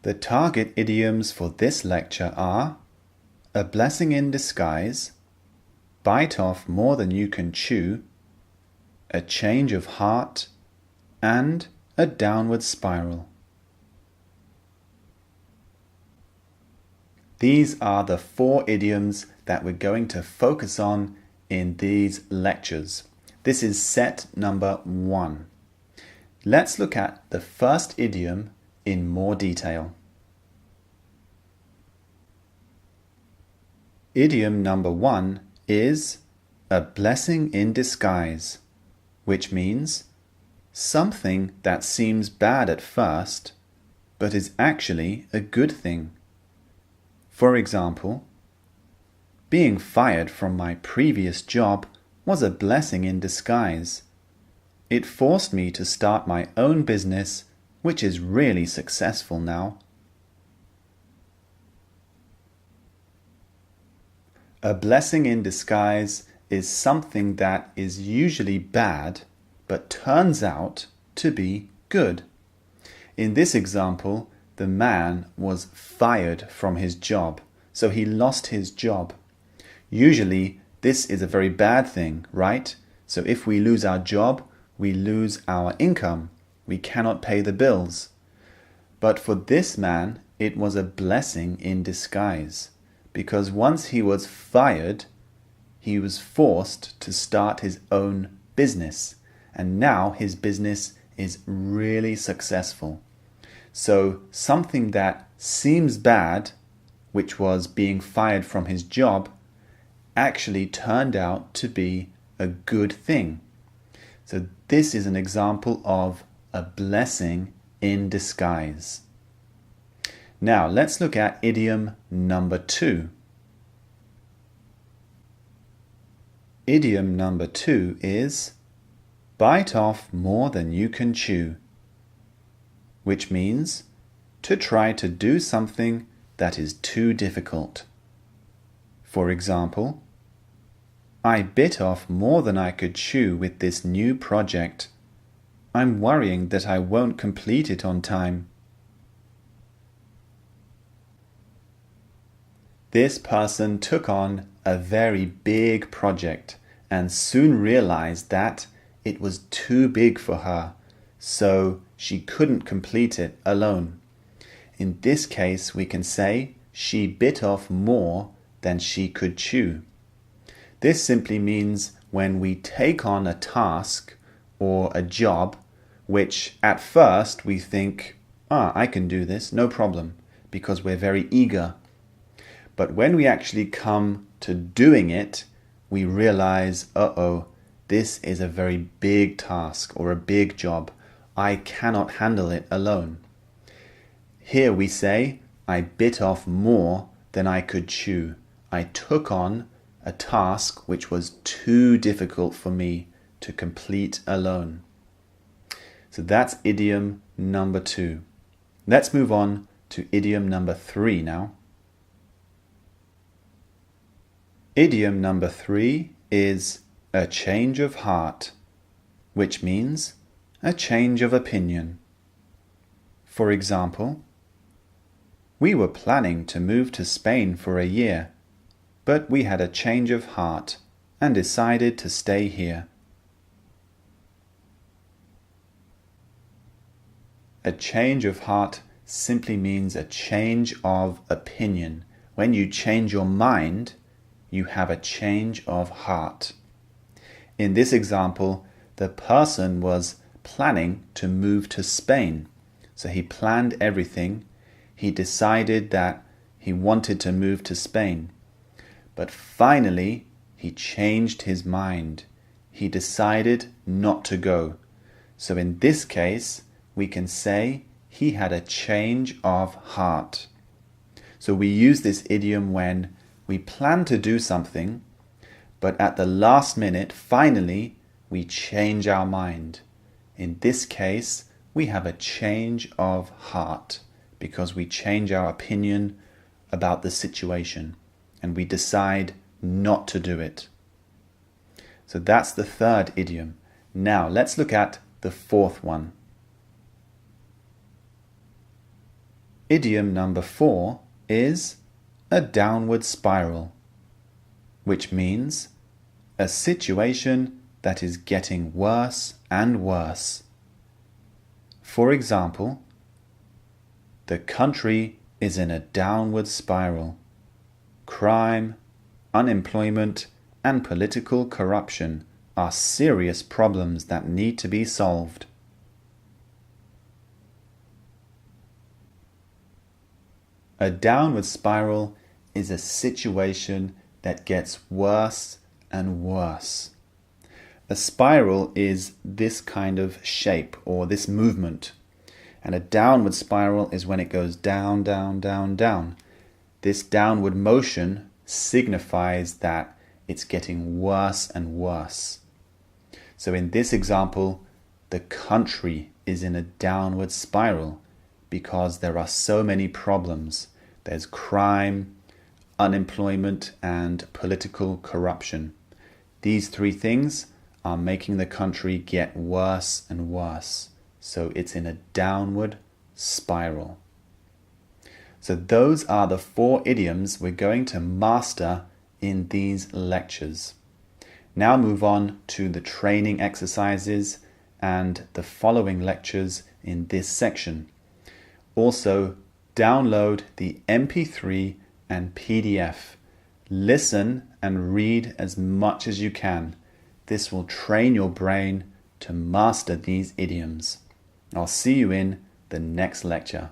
The target idioms for this lecture are a blessing in disguise, bite off more than you can chew, a change of heart, and a downward spiral. These are the 4 idioms that we're going to focus on in these lectures. This is set number 1. Let's look at the first idiom in more detail. Idiom number 1 is a blessing in disguise, which means something that seems bad at first, but is actually a good thing. For example, being fired from my previous job was a blessing in disguise. It forced me to start my own business, which is really successful now. A blessing in disguise is something that is usually bad, but turns out to be good. In this example, the man was fired from his job, so he lost his job. Usually, this is a very bad thing, right? So if we lose our job, we lose our income. We cannot pay the bills. But for this man, it was a blessing in disguise, because once he was fired, he was forced to start his own business, and now his business is really successful. So something that seems bad, which was being fired from his job, actually turned out to be a good thing. So this is an example of a blessing in disguise. Now let's look at idiom number 2. Idiom number 2 is bite off more than you can chew, which means to try to do something that is too difficult. For example, I bit off more than I could chew with this new project. I'm worrying that I won't complete it on time. This person took on a very big project and soon realized that it was too big for her, so she couldn't complete it alone. In this case, we can say she bit off more than she could chew. This simply means when we take on a task or a job, which at first we think, I can do this, no problem, because we're very eager. But when we actually come to doing it, we realize, this is a very big task or a big job. I cannot handle it alone. Here we say, I bit off more than I could chew. I took on a task which was too difficult for me to complete alone. So that's idiom number 2. Let's move on to idiom number 3 now. Idiom number 3 is a change of heart, which means a change of opinion. For example, we were planning to move to Spain for a year, but we had a change of heart and decided to stay here. A change of heart simply means a change of opinion. When you change your mind, you have a change of heart. In this example, the person was planning to move to Spain. So he planned everything. He decided that he wanted to move to Spain. But finally, he changed his mind. He decided not to go. So in this case, we can say he had a change of heart. So we use this idiom when we plan to do something, but at the last minute, finally, we change our mind. In this case, we have a change of heart because we change our opinion about the situation and we decide not to do it. So that's the third idiom. Now let's look at the fourth one. Idiom number 4 is a downward spiral, which means a situation that is getting worse and worse. For example, the country is in a downward spiral. Crime, unemployment, and political corruption are serious problems that need to be solved. A downward spiral is a situation that gets worse and worse. A spiral is this kind of shape or this movement, and a downward spiral is when it goes down, down, down, down. This downward motion signifies that it's getting worse and worse. So in this example, the country is in a downward spiral because there are so many problems. There's crime, unemployment, and political corruption. These three things are making the country get worse and worse. So it's in a downward spiral. So those are the 4 idioms we're going to master in these lectures. Now move on to the training exercises and the following lectures in this section. Also, download the MP3 and PDF. Listen and read as much as you can. This will train your brain to master these idioms. I'll see you in the next lecture.